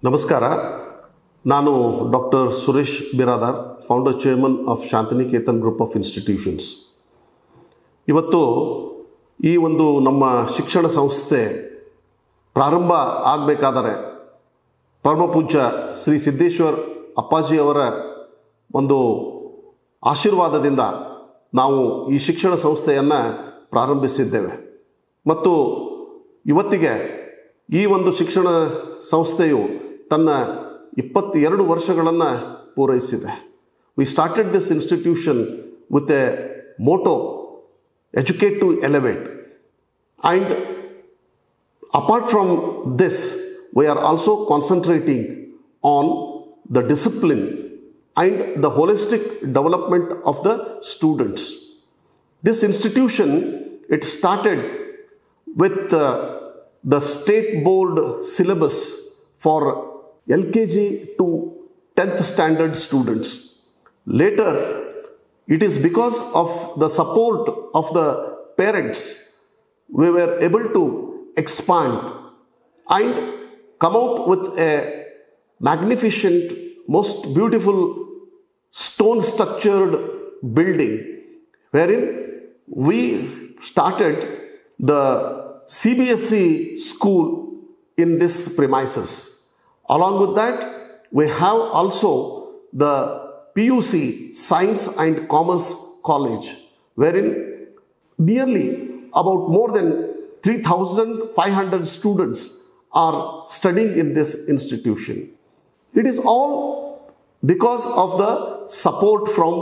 ನಮಸ್ಕಾರ. ನಾನು doctor Suresh Biradar, founder chairman of Shantiniketan group of institutions. ಇವತ್ತು ಈ ಒಂದು ನಮ್ಮ ಶಿಕ್ಷಣ ಸಂಸ್ಥೆ ಪ್ರಾರಂಭ ಆಗಬೇಕಾದರೆ ಪರಮಪೂಜ್ಯ ಶ್ರೀ ಸಿದ್ದೇಶ್ವರ್ ಅಪ್ಪಾಜಿಯವರ ಒಂದು ಆಶೀರ್ವಾದದಿಂದ ನಾವು ಈ ಶಿಕ್ಷಣ ಸಂಸ್ಥೆಯನ್ನು ಪ್ರಾರಂಭಿಸಿದ್ದೇವೆ ಮತ್ತು ಇವತ್ತಿಗೆ ಈ ಒಂದು ಶಿಕ್ಷಣ ಸಂಸ್ಥೆಯು ತನ್ನ 22 ವರ್ಷಗಳನ್ನು ಪೂರೈಸಿದೆ. We started this institution with a motto, educate to elevate. And apart from this, we are also concentrating on the discipline and the holistic development of the students. This institution, it started with the state board syllabus for LKG to 10th standard students. Later, it is because of the support of the parents, we were able to expand and come out with a magnificent, most beautiful stone structured building, wherein we started the CBSE school in this premises. Along with that, we have also the PUC Science and Commerce College, wherein nearly about more than 3,500 students are studying in this institution. It is all because of the support from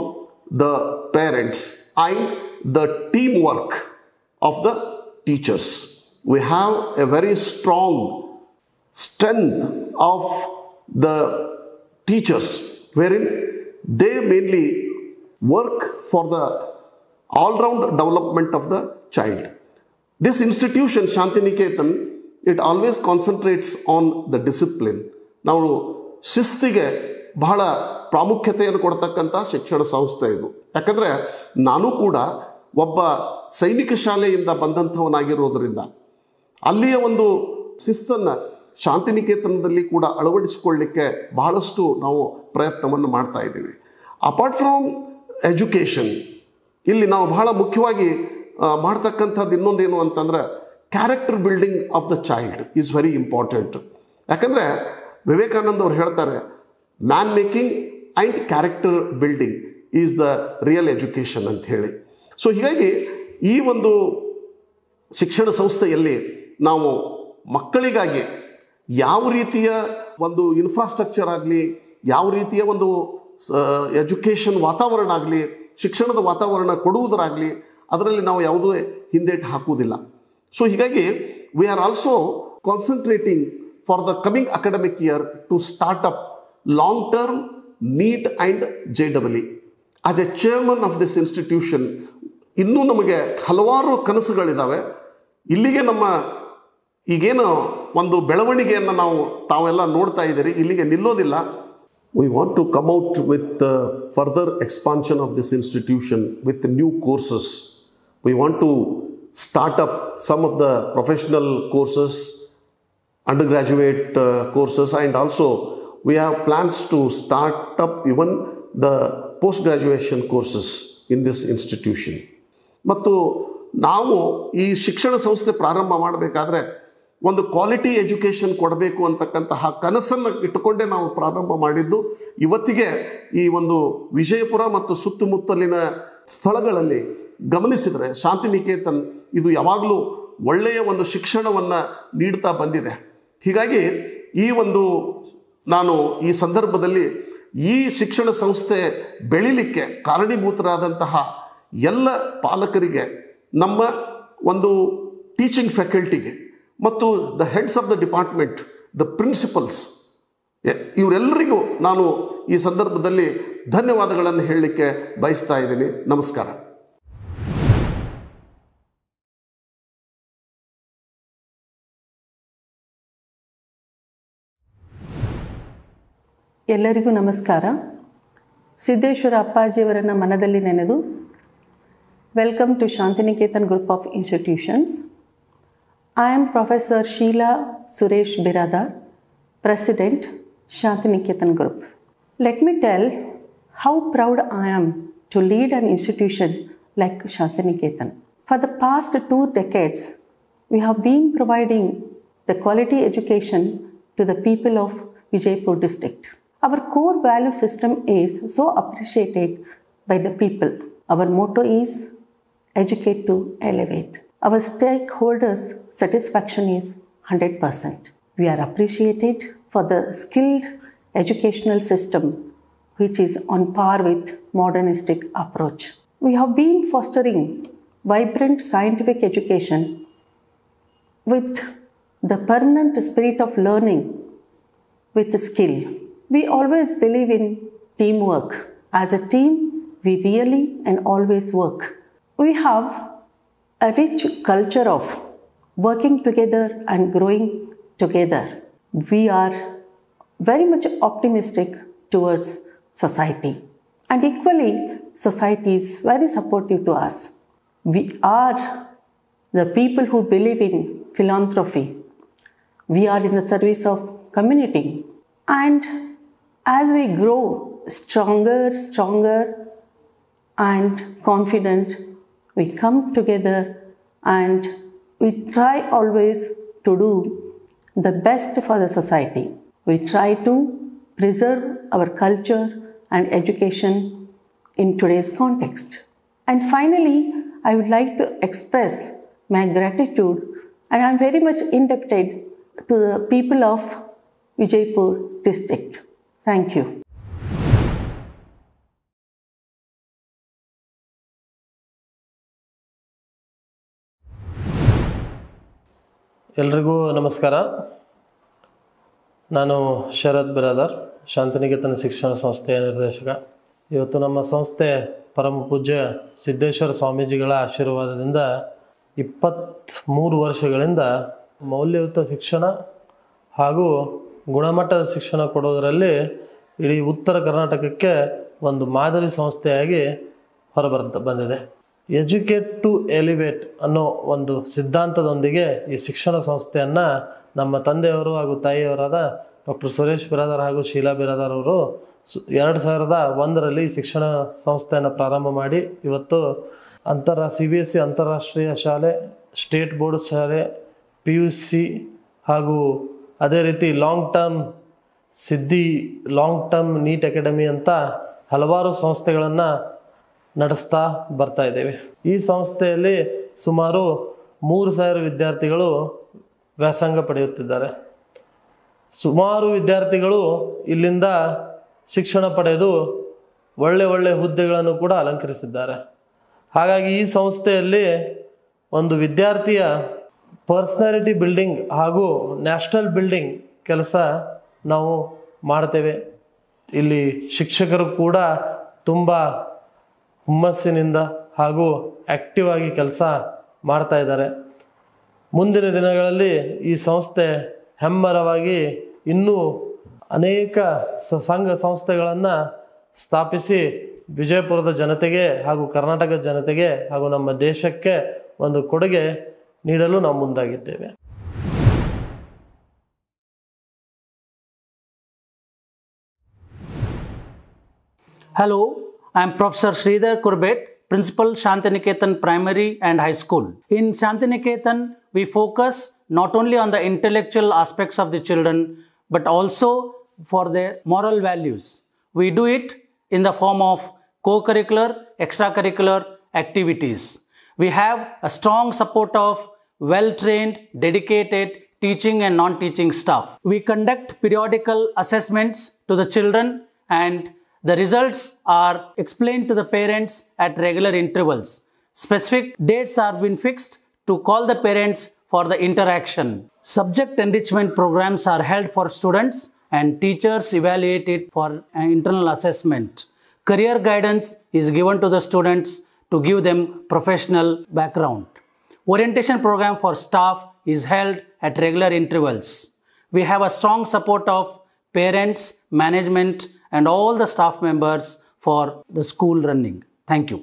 the parents and the teamwork of the teachers. We have a very strong strength of the teachers, wherein they mainly work for the all-round development of the child. This institution, Shantiniketan, it always concentrates on the discipline. ನಾವು ಶಿಸ್ತಿಗೆ ಬಹಳ ಪ್ರಾಮುಖ್ಯತೆಯನ್ನು ಕೊಡ್ತಕ್ಕಂಥ ಶಿಕ್ಷಣ ಸಂಸ್ಥೆ ಇದು. ಯಾಕಂದರೆ ನಾನು ಕೂಡ ಒಬ್ಬ ಸೈನಿಕ ಶಾಲೆಯಿಂದ ಬಂದಂಥವನಾಗಿರೋದರಿಂದ ಅಲ್ಲಿಯ ಒಂದು ಶಿಸ್ತನ್ನು ಶಾಂತಿನಿಕೇತನದಲ್ಲಿ ಕೂಡ ಅಳವಡಿಸಿಕೊಳ್ಳಲಿಕ್ಕೆ ಬಹಳಷ್ಟು ನಾವು ಪ್ರಯತ್ನವನ್ನು ಮಾಡ್ತಾ ಇದ್ದೀವಿ. ಅಪಾರ್ಟ್ ಫ್ರಮ್ ಎಜುಕೇಷನ್, ಇಲ್ಲಿ ನಾವು ಬಹಳ ಮುಖ್ಯವಾಗಿ ಮಾಡ್ತಕ್ಕಂಥದ್ದು ಇನ್ನೊಂದೇನು ಅಂತಂದ್ರೆ character building of the child is very important. ಯಾಕಂದರೆ ವಿವೇಕಾನಂದ ಅವರು ಹೇಳ್ತಾರೆ, man making and character building is the real education ಅಂತ ಹೇಳಿ. ಸೊ ಹೀಗಾಗಿ ಈ ಒಂದು ಶಿಕ್ಷಣ ಸಂಸ್ಥೆಯಲ್ಲಿ ನಾವು ಮಕ್ಕಳಿಗಾಗಿ ಯಾವ ರೀತಿಯ ಒಂದು ಇನ್ಫ್ರಾಸ್ಟ್ರಕ್ಚರ್ ಆಗಲಿ, ಯಾವ ರೀತಿಯ ಒಂದು ಎಜುಕೇಷನ್ ವಾತಾವರಣ ಆಗಲಿ, ಶಿಕ್ಷಣದ ವಾತಾವರಣ ಕೊಡುವುದರಾಗಲಿ, ಅದರಲ್ಲಿ ನಾವು ಯಾವುದೂ ಹಿಂದೇಟು ಹಾಕುವುದಿಲ್ಲ. ಸೊ ಹೀಗಾಗಿ we are also concentrating for the coming academic year to start up long term NEET and JEE. As a chairman of this institution, ಇನ್ನೂ ನಮಗೆ ಹಲವಾರು ಕನಸುಗಳಿದ್ದಾವೆ. ಇಲ್ಲಿಗೆ ನಮ್ಮ ಈಗೇನು ಒಂದು ಬೆಳವಣಿಗೆಯನ್ನು ತಾವೆಲ್ಲ ನೋಡ್ತಾ ಇದ್ದೀರಿ, ಇಲ್ಲಿಗೆ ನಿಲ್ಲೋದಿಲ್ಲ. We want to come out with further expansion of this institution with new courses. We want to start up some of the professional courses, undergraduate courses, and also we have plans to start up even the post-graduation courses in this institution. ಮತ್ತು ನಾವು ಈ ಶಿಕ್ಷಣ ಸಂಸ್ಥೆ ಪ್ರಾರಂಭ ಮಾಡಬೇಕಾದ್ರೆ ಒಂದು quality education ಕೊಡಬೇಕು ಅಂತಕ್ಕಂತಹ ಕನಸನ್ನು ಇಟ್ಟುಕೊಂಡೇ ನಾವು ಪ್ರಾರಂಭ ಮಾಡಿದ್ದು. ಇವತ್ತಿಗೆ ಈ ಒಂದು ವಿಜಯಪುರ ಮತ್ತು ಸುತ್ತಮುತ್ತಲಿನ ಸ್ಥಳಗಳಲ್ಲಿ ಗಮನಿಸಿದರೆ ಶಾಂತಿನಿಕೇತನ್ ಇದು ಯಾವಾಗಲೂ ಒಳ್ಳೆಯ ಒಂದು ಶಿಕ್ಷಣವನ್ನು ನೀಡ್ತಾ ಬಂದಿದೆ. ಹೀಗಾಗಿ ಈ ಒಂದು ನಾನು ಈ ಸಂದರ್ಭದಲ್ಲಿ ಈ ಶಿಕ್ಷಣ ಸಂಸ್ಥೆ ಬೆಳಿಲಿಕ್ಕೆ ಕಾರಣೀಭೂತರಾದಂತಹ ಎಲ್ಲ ಪಾಲಕರಿಗೆ, ನಮ್ಮ ಒಂದು ಟೀಚಿಂಗ್ ಫ್ಯಾಕಲ್ಟಿಗೆ ಮತ್ತು the heads of the department, the principals, ಇವರೆಲ್ಲರಿಗೂ ನಾನು ಈ ಸಂದರ್ಭದಲ್ಲಿ ಧನ್ಯವಾದಗಳನ್ನು ಹೇಳಲಿಕ್ಕೆ ಬಯಸ್ತಾ ಇದ್ದೀನಿ. ನಮಸ್ಕಾರ. ಎಲ್ಲರಿಗೂ ನಮಸ್ಕಾರ. ಸಿದ್ದೇಶ್ವರ ಅಪ್ಪಾಜಿಯವರನ್ನು ಮನದಲ್ಲಿ ನೆನೆದು welcome to Shantiniketan group of institutions. I am Professor Sheila Suresh Biradar, President, Shantiniketan Group. Let me tell how proud I am to lead an institution like Shantiniketan. For the past 2 decades, we have been providing the quality education to the people of Vijaypur district. Our core value system is so appreciated by the people. Our motto is educate to elevate. Our stakeholders' satisfaction is 100%. We are appreciated for the skilled educational system which is on par with modernistic approach. We have been fostering vibrant scientific education with the permanent spirit of learning with skill. We always believe in teamwork. As a team, we really and always work. We have a rich culture of working together and growing together. We are very much optimistic towards society. And equally, society is very supportive to us. We are the people who believe in philanthropy. We are in the service of community. And as we grow stronger and confident, we come together and we try always to do the best for the society. We try to preserve our culture and education in today's context. And finally, I would like to express my gratitude, and I am very much indebted to the people of Vijaypur district. Thank you. ಎಲ್ರಿಗೂ ನಮಸ್ಕಾರ. ನಾನು ಶರತ್ ಬಿರಾದರ್, ಶಾಂತಿನಿಕೇತನ ಶಿಕ್ಷಣ ಸಂಸ್ಥೆಯ ನಿರ್ದೇಶಕ. ಇವತ್ತು ನಮ್ಮ ಸಂಸ್ಥೆ ಪರಮ ಪೂಜ್ಯ ಸಿದ್ದೇಶ್ವರ ಸ್ವಾಮೀಜಿಗಳ ಆಶೀರ್ವಾದದಿಂದ 23 ವರ್ಷಗಳಿಂದ ಮೌಲ್ಯಯುತ ಶಿಕ್ಷಣ ಹಾಗೂ ಗುಣಮಟ್ಟದ ಶಿಕ್ಷಣ ಕೊಡೋದರಲ್ಲಿ ಇಡೀ ಉತ್ತರ ಕರ್ನಾಟಕಕ್ಕೆ ಒಂದು ಮಾದರಿ ಸಂಸ್ಥೆಯಾಗಿ ಬಂದಿದೆ. ಎಜುಕೇಟ್ ಟು ಎಲಿವೇಟ್ ಅನ್ನೋ ಒಂದು ಸಿದ್ಧಾಂತದೊಂದಿಗೆ ಈ ಶಿಕ್ಷಣ ಸಂಸ್ಥೆಯನ್ನು ನಮ್ಮ ತಂದೆಯವರು ಹಾಗೂ ತಾಯಿಯವರಾದ ಡಾಕ್ಟರ್ ಸುರೇಶ್ ಬಿರಾದರ್ ಹಾಗೂ ಶೀಲಾ ಬಿರಾದರ್ ಅವರು 2001ರಲ್ಲಿ ಶಿಕ್ಷಣ ಸಂಸ್ಥೆಯನ್ನು ಪ್ರಾರಂಭ ಮಾಡಿ ಇವತ್ತು CBSE ಅಂತಾರಾಷ್ಟ್ರೀಯ ಶಾಲೆ, ಸ್ಟೇಟ್ ಬೋರ್ಡ್ ಶಾಲೆ, PUC ಹಾಗೂ ಅದೇ ರೀತಿ ಲಾಂಗ್ ಟರ್ಮ್ ನೀಟ್ ಅಕಾಡೆಮಿ ಅಂತ ಹಲವಾರು ಸಂಸ್ಥೆಗಳನ್ನು ನಡೆಸ್ತಾ ಬರ್ತಾ ಇದ್ದೇವೆ. ಈ ಸಂಸ್ಥೆಯಲ್ಲಿ ಸುಮಾರು 3000 ವಿದ್ಯಾರ್ಥಿಗಳು ವ್ಯಾಸಂಗ ಪಡೆಯುತ್ತಿದ್ದಾರೆ. ಸುಮಾರು ವಿದ್ಯಾರ್ಥಿಗಳು ಇಲ್ಲಿಂದ ಶಿಕ್ಷಣ ಪಡೆದು ಒಳ್ಳೆ ಹುದ್ದೆಗಳನ್ನು ಕೂಡ ಅಲಂಕರಿಸಿದ್ದಾರೆ. ಹಾಗಾಗಿ ಈ ಸಂಸ್ಥೆಯಲ್ಲಿ ಒಂದು ವಿದ್ಯಾರ್ಥಿಯ ಪರ್ಸನಾಲಿಟಿ ಬಿಲ್ಡಿಂಗ್ ಹಾಗೂ ನ್ಯಾಷನಲ್ ಬಿಲ್ಡಿಂಗ್ ಕೆಲಸ ನಾವು ಮಾಡ್ತೇವೆ. ಇಲ್ಲಿ ಶಿಕ್ಷಕರು ಕೂಡ ತುಂಬ ಹುಮ್ಮಸ್ಸಿನಿಂದ ಹಾಗೂ ಆ್ಯಕ್ಟಿವ್ ಆಗಿ ಕೆಲಸ ಮಾಡ್ತಾ ಇದ್ದಾರೆ. ಮುಂದಿನ ದಿನಗಳಲ್ಲಿ ಈ ಸಂಸ್ಥೆ ಹೆಮ್ಮರವಾಗಿ ಇನ್ನೂ ಅನೇಕ ಸಂಘ ಸಂಸ್ಥೆಗಳನ್ನು ಸ್ಥಾಪಿಸಿ ವಿಜಯಪುರದ ಜನತೆಗೆ ಹಾಗೂ ಕರ್ನಾಟಕದ ಜನತೆಗೆ ಹಾಗೂ ನಮ್ಮ ದೇಶಕ್ಕೆ ಒಂದು ಕೊಡುಗೆ ನೀಡಲು ನಾವು ಮುಂದಾಗಿದ್ದೇವೆ. Hello, I am Professor Sridhar Kurbet, Principal Shantiniketan Primary and High School. In Shantiniketan, we focus not only on the intellectual aspects of the children, but also for their moral values. We do it in the form of co-curricular, extracurricular activities. We have a strong support of well-trained, dedicated teaching and non-teaching staff. We conduct periodical assessments to the children, and the results are explained to the parents at regular intervals. Specific dates are been fixed to call the parents for the interaction. Subject enrichment programs are held for students and teachers evaluated for an internal assessment. Career guidance is given to the students to give them professional background. Orientation program for staff is held at regular intervals. We have a strong support of parents, management, and all the staff members for the school running. Thank you.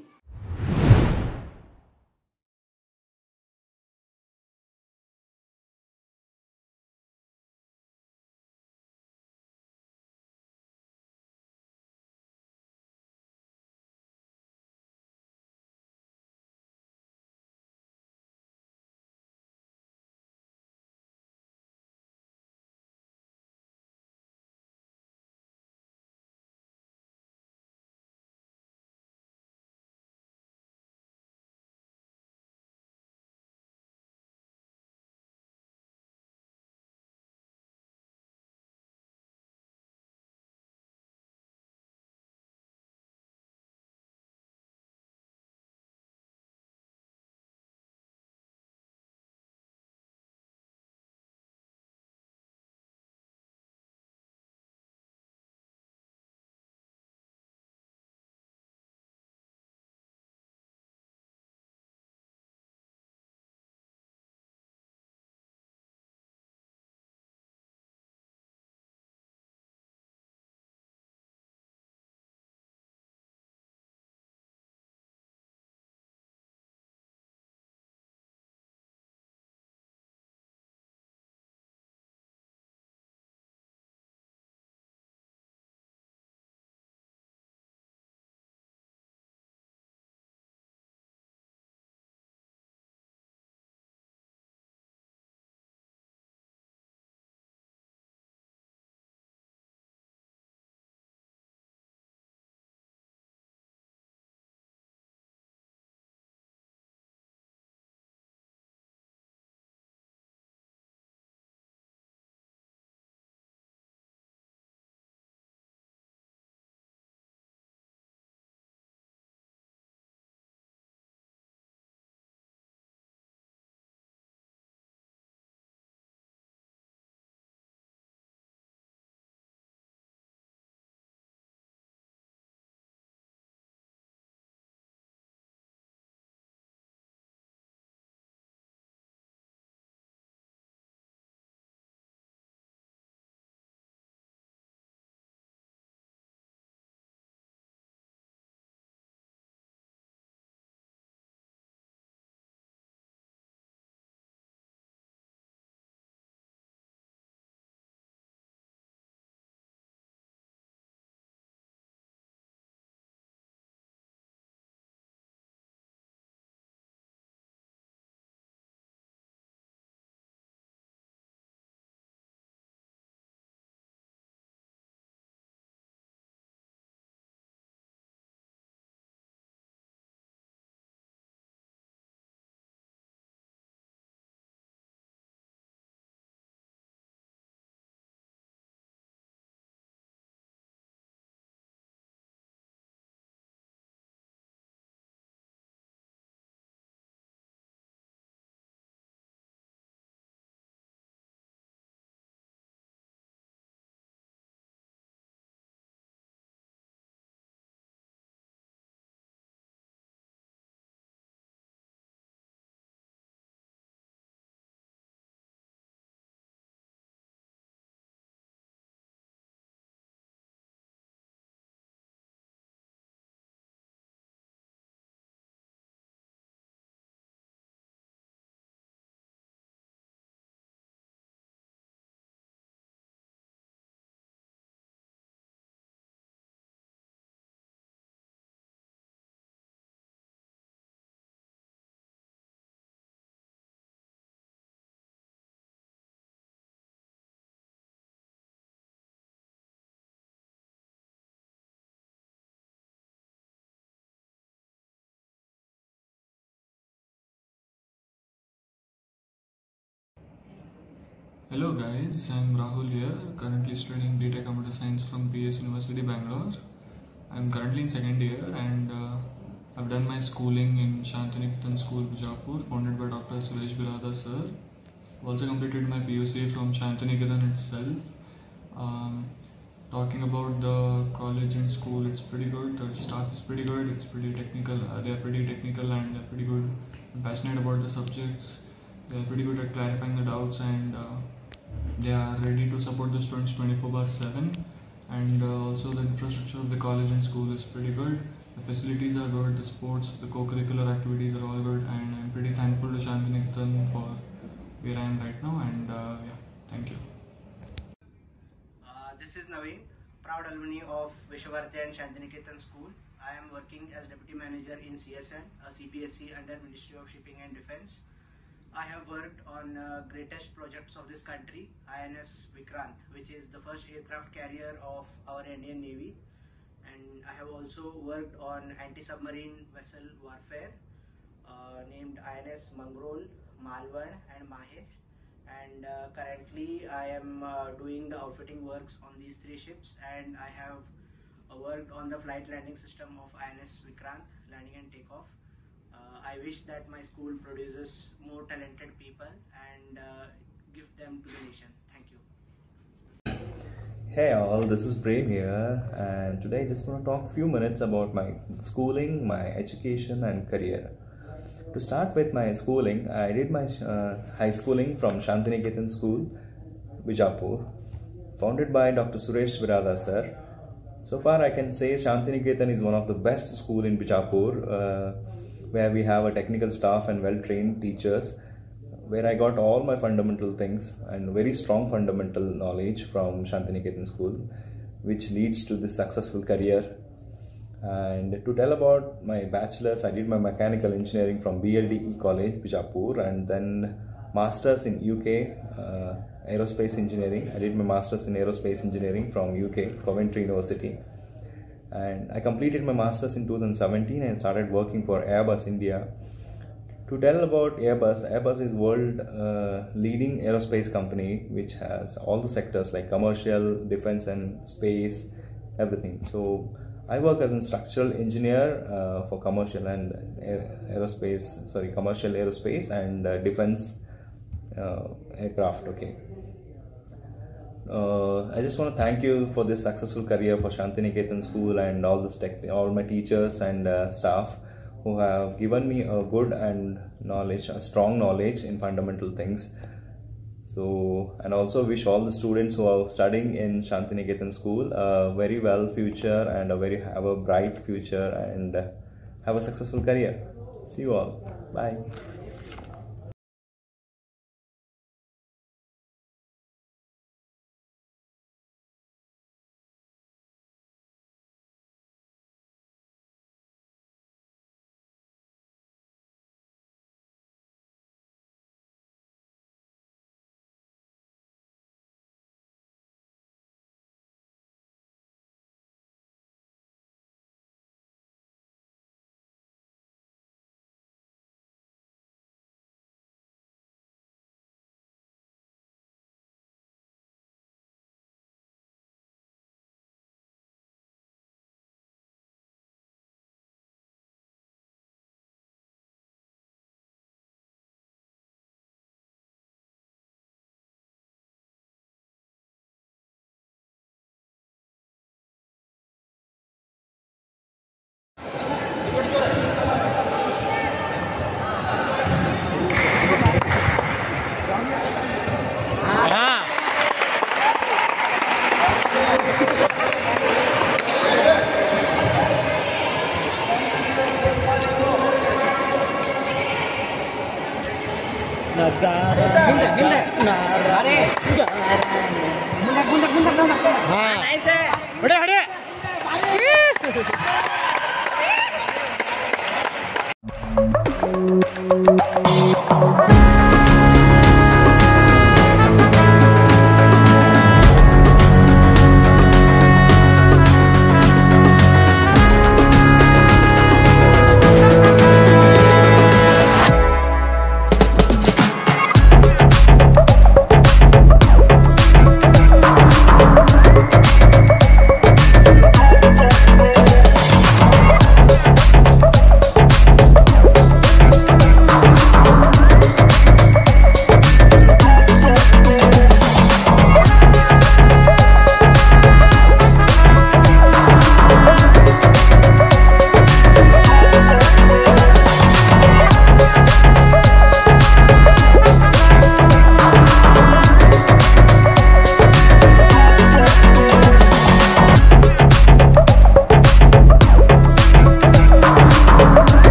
Hello guys, I'm Rahul here, currently studying BTech Computer Science from PS University, Bangalore. I'm currently in second year and I've done my schooling in Shantiniketan School, Bijapur, founded by Dr. Suresh Biradar sir. I've also completed my PUC from Shantiniketan itself. Talking about the college and school, it's pretty good. The staff is pretty good. It's pretty technical. They're pretty technical and they're pretty good. I'm passionate about the subjects. They're pretty good at clarifying the doubts and they are ready to support the students 24/7. And also the infrastructure of the college and school is pretty good. The facilities are good. The sports, the co-curricular activities are all good. And I'm pretty thankful to Shantiniketan for where I am right now. And yeah, thank you. This is Naveen, proud alumni of Vishwabharati and Shantiniketan School. I am working as Deputy Manager in CSN, a CPSC under Ministry of Shipping and Defence. I have worked on greatest projects of this country, INS Vikrant, which is the first aircraft carrier of our Indian Navy. And I have also worked on anti-submarine vessel warfare named INS Mangrol, Malvan and Mahe. And currently I am doing the outfitting works on these three ships, and I have worked on the flight landing system of INS Vikrant, landing and takeoff. I wish that my school produces more talented people and give them to the nation. Thank you. Hey all, this is Prem here, and today I just want to talk a few minutes about my schooling, my education and career. To start with my schooling, I did my high schooling from Shantiniketan School, Bijapur, founded by Dr. Suresh Biradar sir. So far I can say Shantiniketan is one of the best school in Bijapur, where we have a technical staff and well-trained teachers, where I got all my fundamental things and very strong fundamental knowledge from Shantiniketan School, which leads to this successful career. And to tell about my bachelor's, I did my mechanical engineering from BLDE College, Bijapur, and then masters in UK, aerospace engineering. I did my masters in aerospace engineering from UK, Coventry University. And I completed my masters in 2017 and started working for Airbus India. To tell about Airbus, Airbus is world leading aerospace company which has all the sectors like commercial, defense and space, everything. So I work as a structural engineer for commercial and commercial aerospace and defense aircraft. Okay. I just want to thank you for this successful career for Shantiniketan School and all my teachers and staff who have given me a good and strong knowledge in fundamental things. So, and also wish all the students who are studying in Shantiniketan School a very well future and have a bright future and have a successful career. See you all. Bye.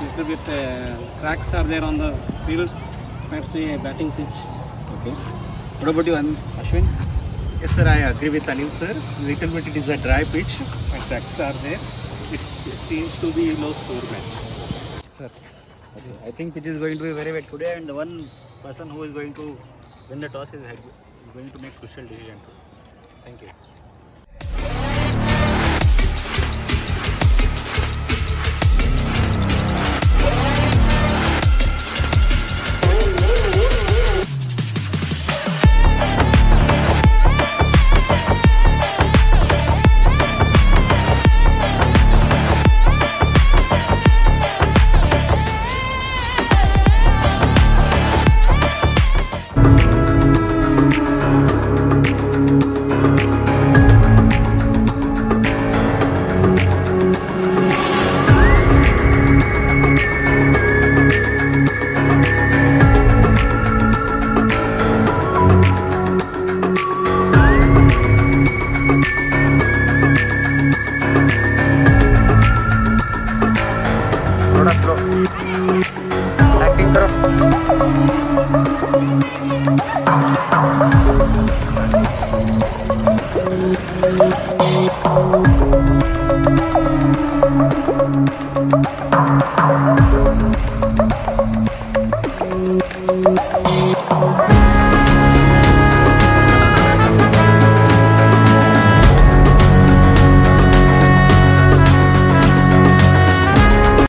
little bit cracks are there on the field, especially a batting pitch. Okay. What about you, Ashwin? Yes, sir, I agree with Anil, sir. Little bit it is a dry pitch and cracks are there. It seems to be low score match. Sir, okay. I think pitch is going to be very wet today, and the one person who is going to win the toss is going to make crucial decision. Thank you. Acting करो।